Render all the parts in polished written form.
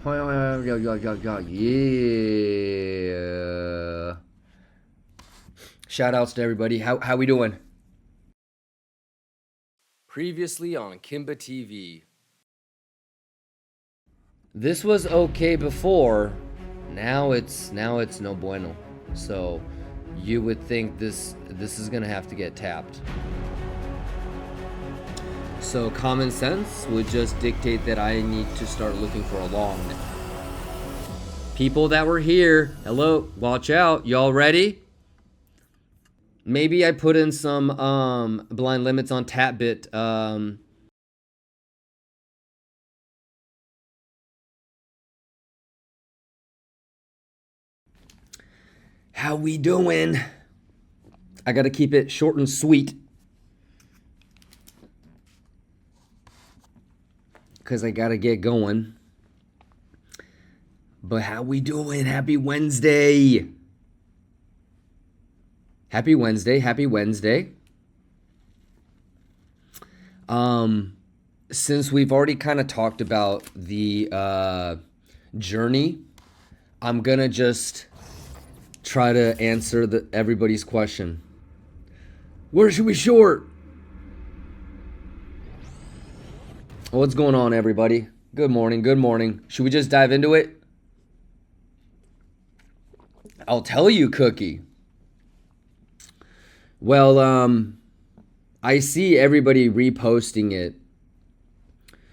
Yeah. Shout outs to everybody. How we doing? Previously on Kimba TV. This was okay before. Now it's no bueno. So you would think this is gonna have to get tapped. So common sense would just dictate that I need to start looking for a long. People that were here, hello, watch out. Y'all ready? Maybe I put in some blind limits on TapBit. How we doing? I gotta keep it short and sweet, because I gotta get going. But how we doing? Happy Wednesday. Happy Wednesday. Happy Wednesday. Since we've already kind of talked about the journey, I'm gonna just try to answer everybody's question. Where should we short? What's going on, everybody? Good morning. Good morning. Should we just dive into it? I'll tell you, Cookie. Well, I see everybody reposting it.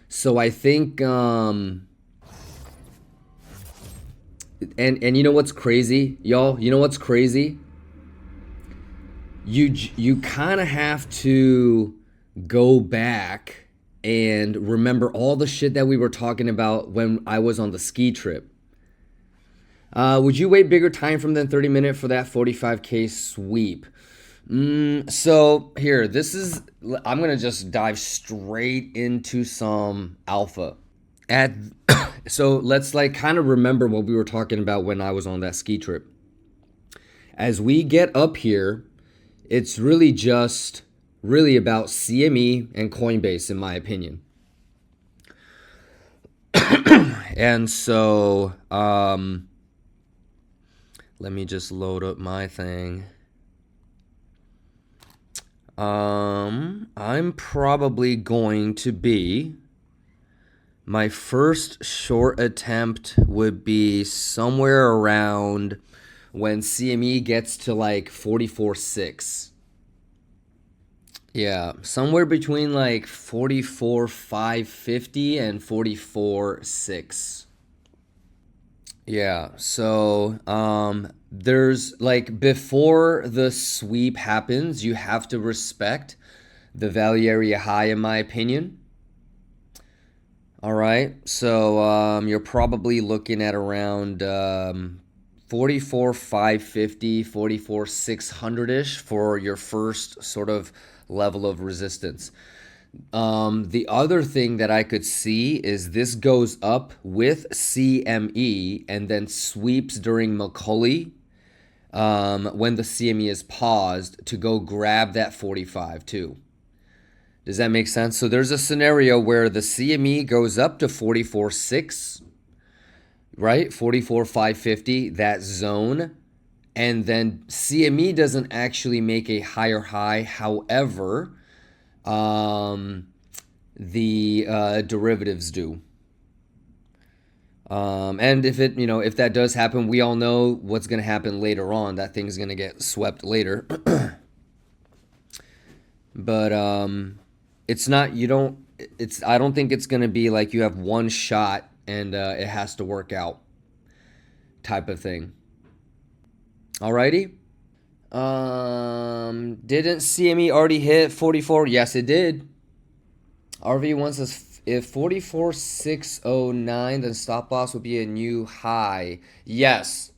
So I think, and you know what's crazy, y'all? You know what's crazy? You kind of have to go back and remember all the shit that we were talking about when I was on the ski trip. Would you wait bigger time frame than 30 minutes for that 45K sweep? So here, I'm going to just dive straight into some alpha. So let's like kind of remember what we were talking about when I was on that ski trip. As we get up here, it's really about CME and Coinbase, in my opinion. And so, let me just load up my thing. I'm probably going to be, my first short attempt would be somewhere around when CME gets to like 44.6. Yeah, somewhere between like 44.550 and 44.6. Yeah, so there's like, before the sweep happens, you have to respect the value area high, in my opinion. All right, so you're probably looking at around 44.550, 44.600-ish for your first sort of level of resistance. The other thing that I could see is this goes up with CME and then sweeps during McCulley when the CME is paused to go grab that 45 too. Does that make sense? So there's a scenario where the CME goes up to 44.6, right? 44.550, that zone. And then CME doesn't actually make a higher high. However, the derivatives do. And if that does happen, we all know what's going to happen later on. That thing's going to get swept later. But it's not, I don't think it's going to be like you have one shot and it has to work out type of thing. Alrighty. Didn't CME already hit 44? Yes, it did. RV1 says if 44.609, then stop loss would be a new high. Yes.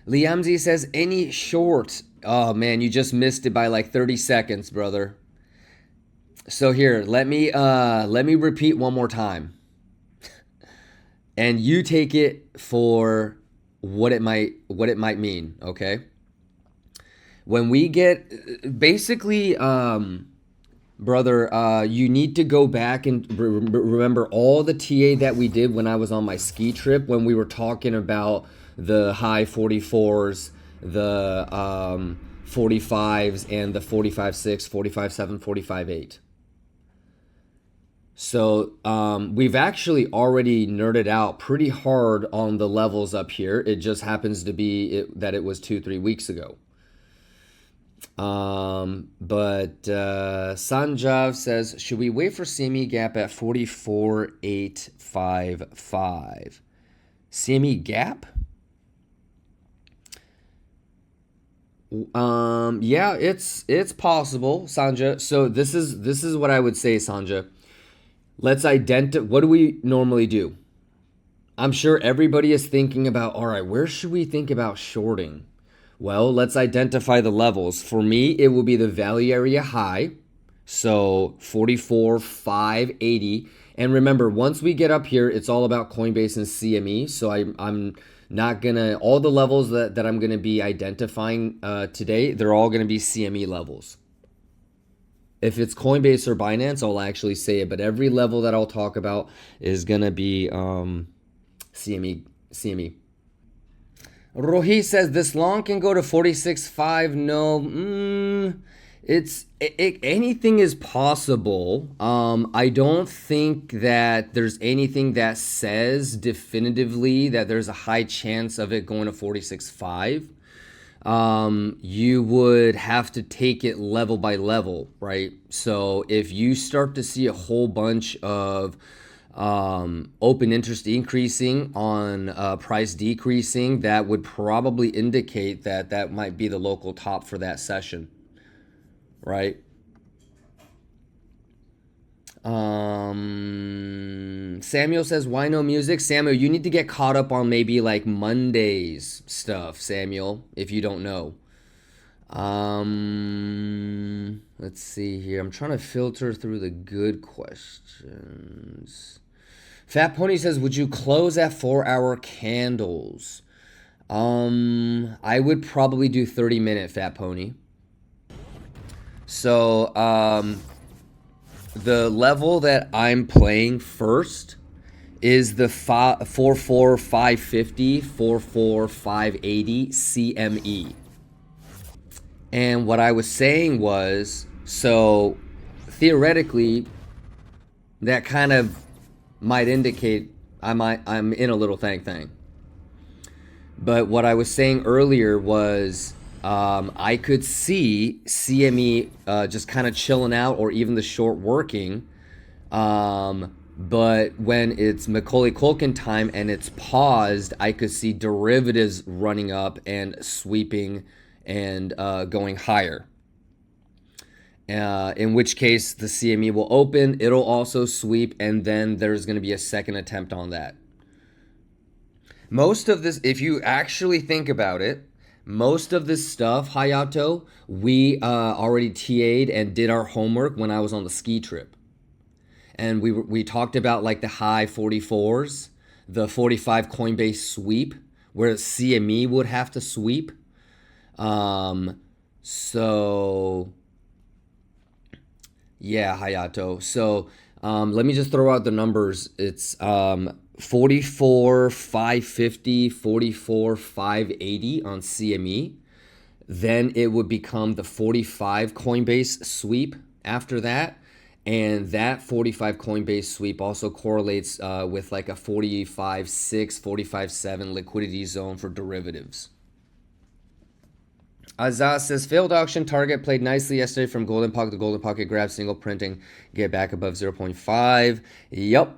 Liamzi says any short. Oh man, you just missed it by like 30 seconds, brother. So here, let me repeat one more time. And you take it for what it might mean, okay? When we get basically Brother, you need to go back and remember all the TA that we did when I was on my ski trip, when we were talking about the high 44s, the 45s, and the 45.6, 45.7, 45.8. So we've actually already nerded out pretty hard on the levels up here. It just happens to be that it was 2-3 weeks ago. But Sanjav says, should we wait for CME gap at 44.855? CME gap? Yeah, it's possible, Sanja. So this is what I would say, Sanja. Let's identify, what do we normally do? I'm sure everybody is thinking about, all right, where should we think about shorting? Well, let's identify the levels. For me, it will be the value area high, so 44,580. And remember, once we get up here, it's all about Coinbase and CME. So I'm not gonna, all the levels that I'm gonna be identifying today, they're all gonna be CME levels. If it's Coinbase or Binance, I'll actually say it, but every level that I'll talk about is gonna be CME. Rohi says this long can go to 46.5. No, anything is possible. I don't think that there's anything that says definitively that there's a high chance of it going to 46.5. You would have to take it level by level, right? So if you start to see a whole bunch of open interest increasing on price decreasing, that would probably indicate that that might be the local top for that session, right? Samuel says, why no music? Samuel, you need to get caught up on maybe like Monday's stuff, Samuel, if you don't know. Let's see here. I'm trying to filter through the good questions. Fat Pony says, would you close at 4-hour candles? I would probably do 30-minute, Fat Pony. So, the level that I'm playing first is the 44,550, 44,580 CME. And what I was saying was, so theoretically, that kind of might indicate I'm in a little thing. But what I was saying earlier was I could see CME just kind of chilling out, or even the short working. But when it's Macaulay Culkin time and it's paused, I could see derivatives running up and sweeping and going higher. In which case the CME will open, it'll also sweep, and then there's going to be a second attempt on that. Most of this, if you actually think about it, most of this stuff, Hayato, we already TA'd and did our homework when I was on the ski trip. And we talked about like the high 44s, the 45 Coinbase sweep, where CME would have to sweep. So yeah, Hayato. So let me just throw out the numbers. It's 44,550, 44,580 on CME. Then it would become the 45 Coinbase sweep after that. And that 45 Coinbase sweep also correlates with like a 45.6, 45.7 liquidity zone for derivatives. Azaz says, failed auction target played nicely yesterday from golden pocket to golden pocket, grab single printing, get back above 0.5. Yep,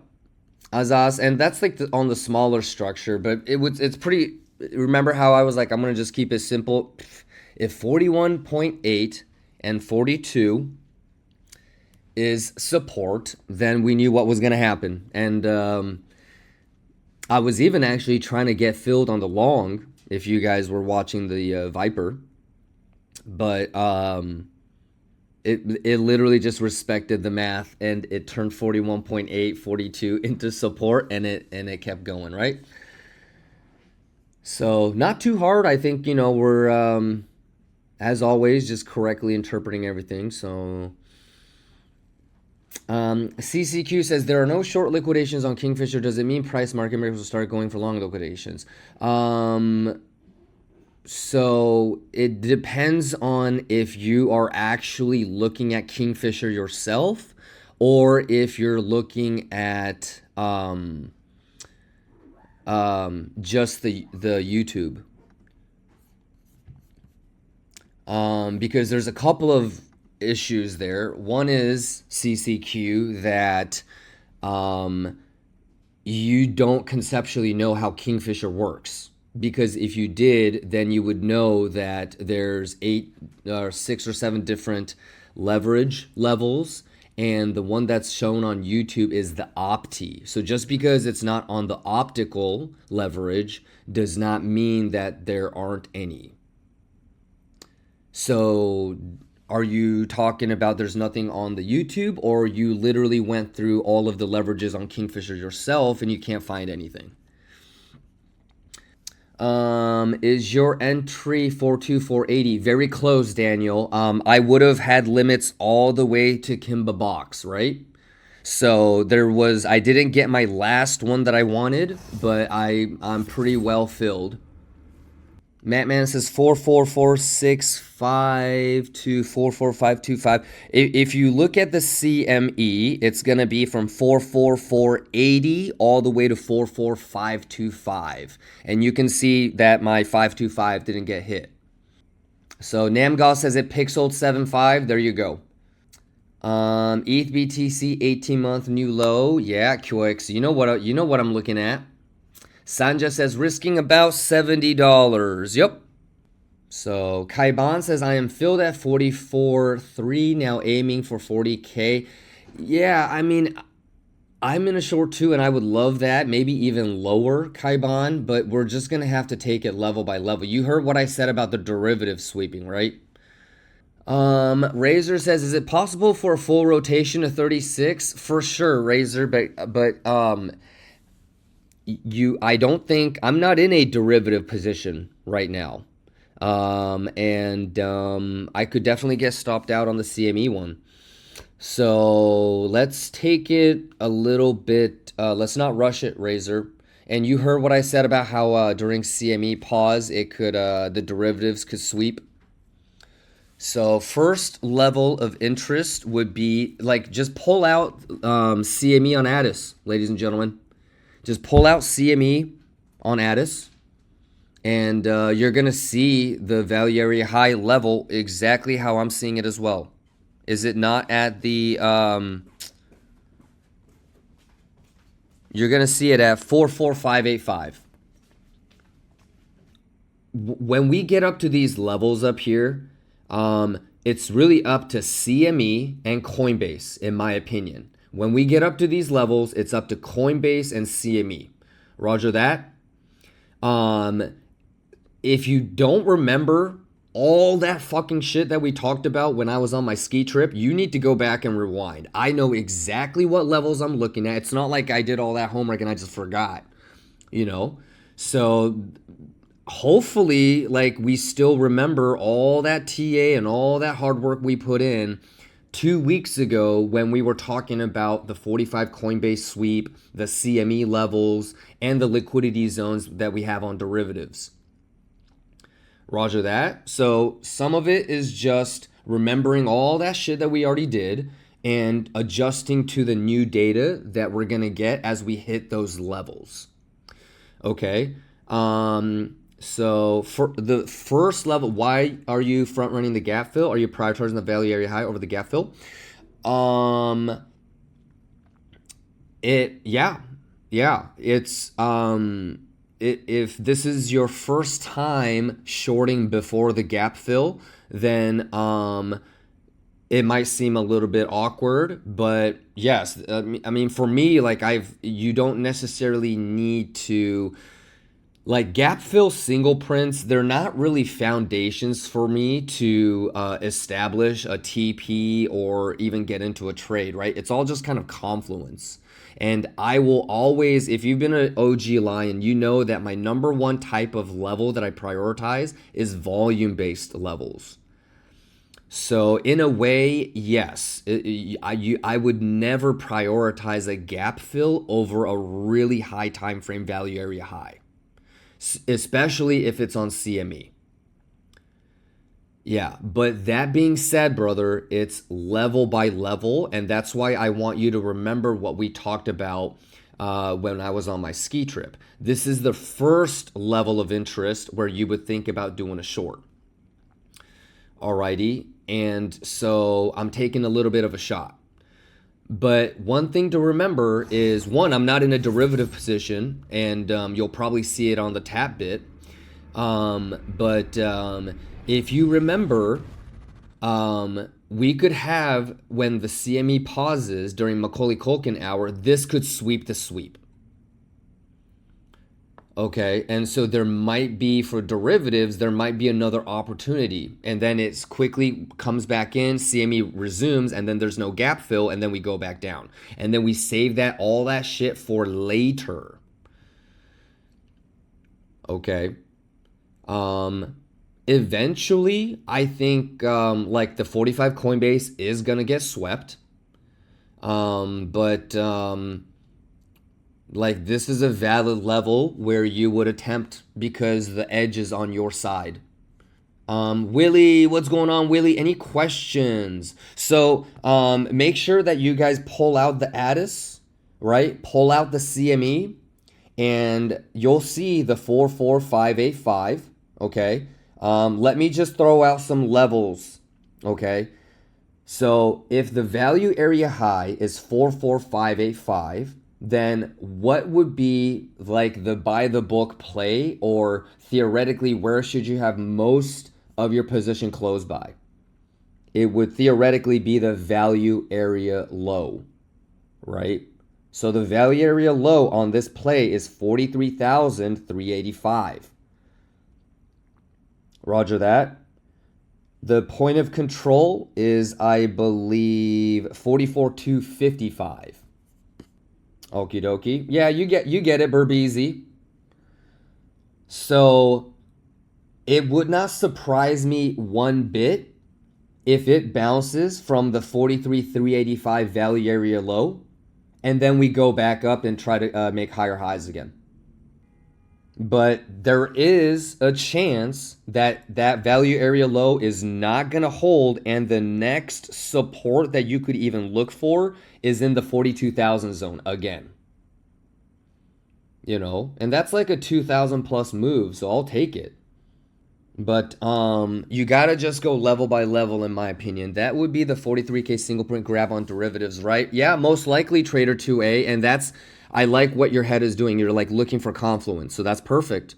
Azaz, and that's like on the smaller structure, but it's pretty, remember how I was like, I'm going to just keep it simple. If 41.8 and 42 is support, then we knew what was going to happen. And I was even actually trying to get filled on the long, if you guys were watching the Viper. But it literally just respected the math, and it turned 41.8, 42 into support, and it kept going, right? So not too hard. I think, we're as always just correctly interpreting everything. So CCQ says there are no short liquidations on Kingfisher. Does it mean price market makers will start going for long liquidations? So it depends on if you are actually looking at Kingfisher yourself, or if you're looking at just the YouTube. Because there's a couple of issues there. One is CCQ that you don't conceptually know how Kingfisher works. Because if you did, then you would know that there's 6 or 7 different leverage levels, and the one that's shown on YouTube is the opti. So just because it's not on the optical leverage does not mean that there aren't any. So are you talking about there's nothing on the YouTube, or you literally went through all of the leverages on Kingfisher yourself and you can't find anything? Is your entry 42480? Very close, Daniel. I would have had limits all the way to Kimba box, right? So I didn't get my last one that I wanted, but I'm pretty well filled. Mattman says 44465 to 44525. If you look at the CME, it's going to be from 44480 all the way to 44525. And you can see that my 525 didn't get hit. So Namgal says it pixeled 75. There you go. ETH BTC 18-month new low. Yeah, QX. You know what I'm looking at. Sanja says risking about $70. Yep. So Kaiban says I am filled at 44.3, now aiming for 40K. Yeah, I mean, I'm in a short too, and I would love that, maybe even lower, Kaiban, but we're just going to have to take it level by level. You heard what I said about the derivative sweeping, right? Razor says, is it possible for a full rotation to 36? For sure, Razor, but I don't think, I'm not in a derivative position right now. I could definitely get stopped out on the CME one. So let's take it a little bit, let's not rush it, Razor. And you heard what I said about how during CME pause, the derivatives could sweep. So first level of interest would be, like, just pull out CME on Addis, ladies and gentlemen. Just pull out CME on Addis, and you're going to see the value area high level exactly how I'm seeing it as well. Is it not at the... you're going to see it at 44585. When we get up to these levels up here, it's really up to CME and Coinbase, in my opinion. When we get up to these levels, it's up to Coinbase and CME. Roger that. If you don't remember all that fucking shit that we talked about when I was on my ski trip, you need to go back and rewind. I know exactly what levels I'm looking at. It's not like I did all that homework and I just forgot, you know? So hopefully, like, we still remember all that TA and all that hard work we put in 2 weeks ago when we were talking about the 45 Coinbase sweep, the CME levels, and the liquidity zones that we have on derivatives. Roger that. So some of it is just remembering all that shit that we already did and adjusting to the new data that we're going to get as we hit those levels. Okay. So for the first level, why are you front running the gap fill? Are you prioritizing the value area high over the gap fill? If this is your first time shorting before the gap fill, then it might seem a little bit awkward, but yes, I mean, for me, like, you don't necessarily need to. Like, gap fill single prints, they're not really foundations for me to establish a TP or even get into a trade, right? It's all just kind of confluence. And I will always, if you've been an OG Lion, you know that my number one type of level that I prioritize is volume-based levels. So in a way, yes, I would never prioritize a gap fill over a really high time frame value area high, especially if it's on CME. Yeah, but that being said, brother, it's level by level, and that's why I want you to remember what we talked about when I was on my ski trip. This is the first level of interest where you would think about doing a short. Alrighty, and so I'm taking a little bit of a shot. But one thing to remember is, one, I'm not in a derivative position, and you'll probably see it on the tap bit. But if you remember, we could have, when the CME pauses during Macaulay Culkin hour, this could sweep the sweep. Okay, and so there might be, for derivatives, there might be another opportunity. And then it quickly comes back in, CME resumes, and then there's no gap fill, and then we go back down. And then we save all that shit for later. Okay. Eventually, I think like the 45 Coinbase is gonna get swept. But like, this is a valid level where you would attempt because the edge is on your side. Willie, what's going on, Willie? Any questions? So make sure that you guys pull out the ADIS, right? Pull out the CME, and you'll see the 44585, okay? Let me just throw out some levels, okay? So if the value area high is 44585, then what would be like the buy the book play, or theoretically, where should you have most of your position closed by? It would theoretically be the value area low, right? So the value area low on this play is 43,385. Roger that. The point of control is, I believe, 44,255. Okie dokie. Yeah, you get it, Burbeezy. So it would not surprise me one bit if it bounces from the 43,385 value area low, and then we go back up and try to make higher highs again. But there is a chance that that value area low is not going to hold, and the next support that you could even look for is in the 42,000 zone again. You know, and that's like a 2,000 plus move, so I'll take it. But you got to just go level by level, in my opinion. That would be the 43K single print grab on derivatives, right? Yeah, most likely Trader 2A, and that's, I like what your head is doing. You're like looking for confluence, so that's perfect.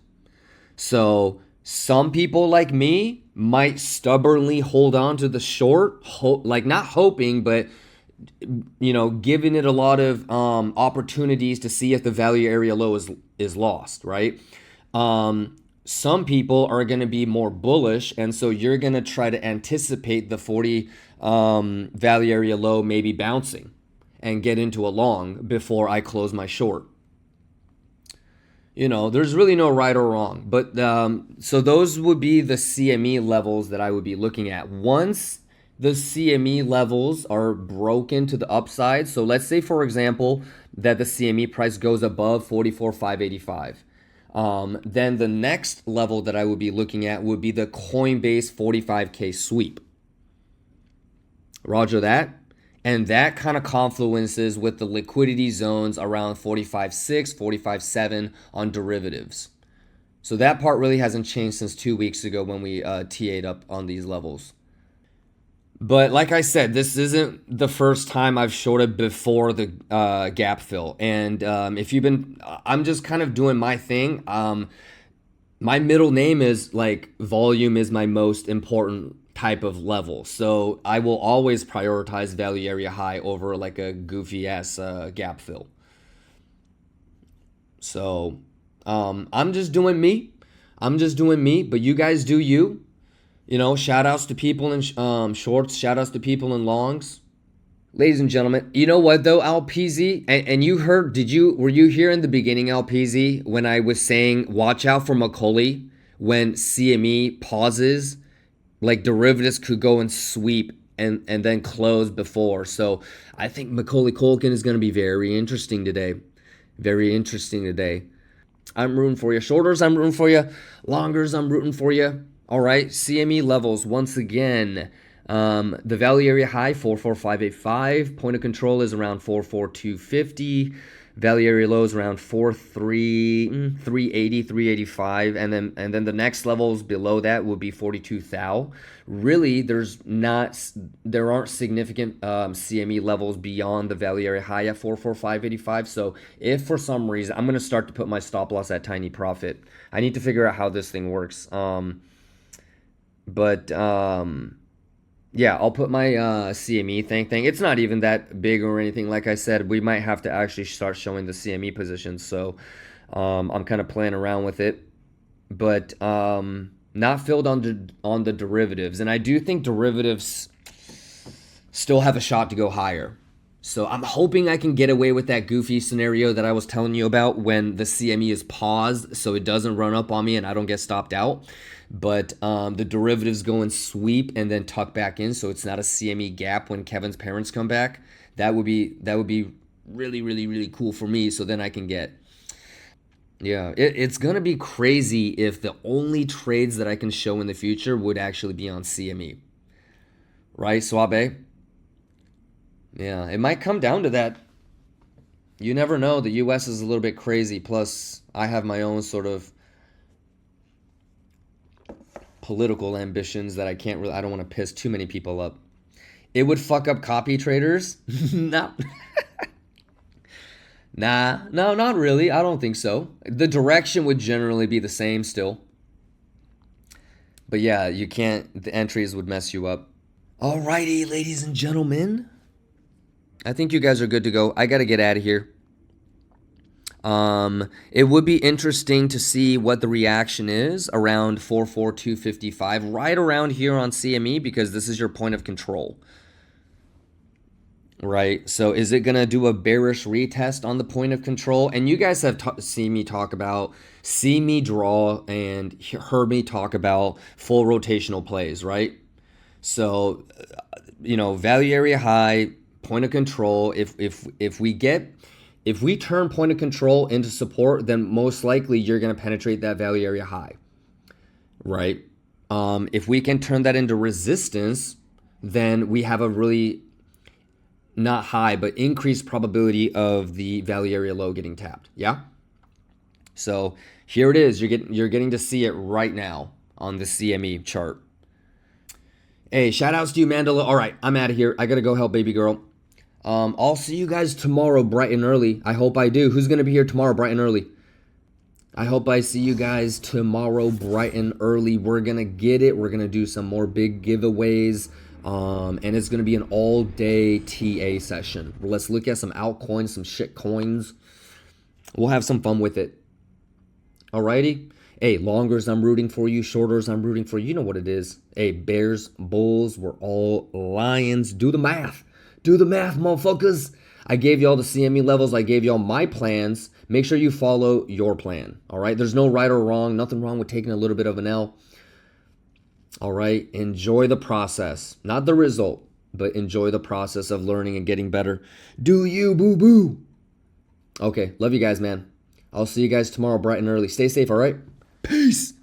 So some people like me might stubbornly hold on to the short, like not hoping, but you know, giving it a lot of opportunities to see if the value area low is lost, right? Some people are going to be more bullish, and so you're going to try to anticipate the 40 value area low maybe bouncing and get into a long before I close my short. You know, there's really no right or wrong. But so those would be the CME levels that I would be looking at. Once the CME levels are broken to the upside, so let's say, for example, that the CME price goes above 44,585. Then the next level that I would be looking at would be the Coinbase 45K sweep. Roger that. And that kind of confluences with the liquidity zones around 45.6, 45.7 on derivatives. So that part really hasn't changed since 2 weeks ago when we TA'd up on these levels. But like I said, this isn't the first time I've shorted before the gap fill. And if you've been, I'm just kind of doing my thing. My middle name is like volume is my most important type of level. So I will always prioritize value area high over like a goofy ass gap fill. So I'm just doing me. But you guys do you. You know, shout outs to people in shorts, shout outs to people in longs. Ladies and gentlemen, you know what though, Alpeasy? And you heard, were you here in the beginning, Alpeasy, when I was saying watch out for Macaulay when CME pauses Like derivatives could go and sweep and then close before. So I think Macaulay Culkin is going to be very interesting today. Very interesting today. I'm rooting for you. Shorters, I'm rooting for you. Longers, I'm rooting for you. All right, CME levels once again. The value area high 44585. Point of control is around 44250. Value area lows around 380, 385, and then the next levels below that would be 42 thou. Really, there aren't significant CME levels beyond the value area high at 44585. So if for some reason I'm gonna start to put my stop loss at tiny profit, I need to figure out how this thing works. Yeah, I'll put my CME thing. It's not even that big or anything. Like I said, we might have to actually start showing the CME positions. So I'm kind of playing around with it, but not filled on the derivatives. And I do think derivatives still have a shot to go higher. So I'm hoping I can get away with that goofy scenario that I was telling you about when the CME is paused so it doesn't run up on me and I don't get stopped out. But the derivatives go and sweep and then tuck back in, so it's not a CME gap when Kevin's parents come back. That would be really, really, really cool for me. So then I can get, yeah, it's gonna be crazy if the only trades that I can show in the future would actually be on CME, right, Suave? Yeah, it might come down to that. You never know. The U.S. is a little bit crazy. Plus, I have my own sort of political ambitions that I don't want to piss too many people up. It would fuck up copy traders? No. No, not really. I don't think so. The direction would generally be the same still. But yeah, you can't, the entries would mess you up. Alrighty, ladies and gentlemen. I think you guys are good to go. I got to get out of here. It would be interesting to see what the reaction is around 44255, right around here on CME, because this is your point of control, right? So is it going to do a bearish retest on the point of control? And you guys have seen me draw and heard me talk about full rotational plays, right? So, value area high, point of control. If we turn point of control into support, then most likely you're going to penetrate that value area high, right? If we can turn that into resistance, then we have a really not high, but increased probability of the value area low getting tapped. Yeah. So here it is. You're getting to see it right now on the CME chart. Hey, shout outs to you, Mandela. All right, I'm out of here. I got to go help baby girl. I'll see you guys tomorrow bright and early. I hope I do. Who's going to be here tomorrow bright and early? I hope I see you guys tomorrow bright and early. We're going to get it. We're going to do some more big giveaways. And it's going to be an all-day TA session. Let's look at some altcoins, some shit coins. We'll have some fun with it. Alrighty? Hey, longers, I'm rooting for you. Shorters, I'm rooting for you. You know what it is. Hey, bears, bulls, we're all lions. Do the math. Do the math, motherfuckers. I gave y'all the CME levels. I gave y'all my plans. Make sure you follow your plan. All right? There's no right or wrong. Nothing wrong with taking a little bit of an L. All right? Enjoy the process. Not the result, but enjoy the process of learning and getting better. Do you, boo-boo. Okay. Love you guys, man. I'll see you guys tomorrow bright and early. Stay safe, all right? Peace.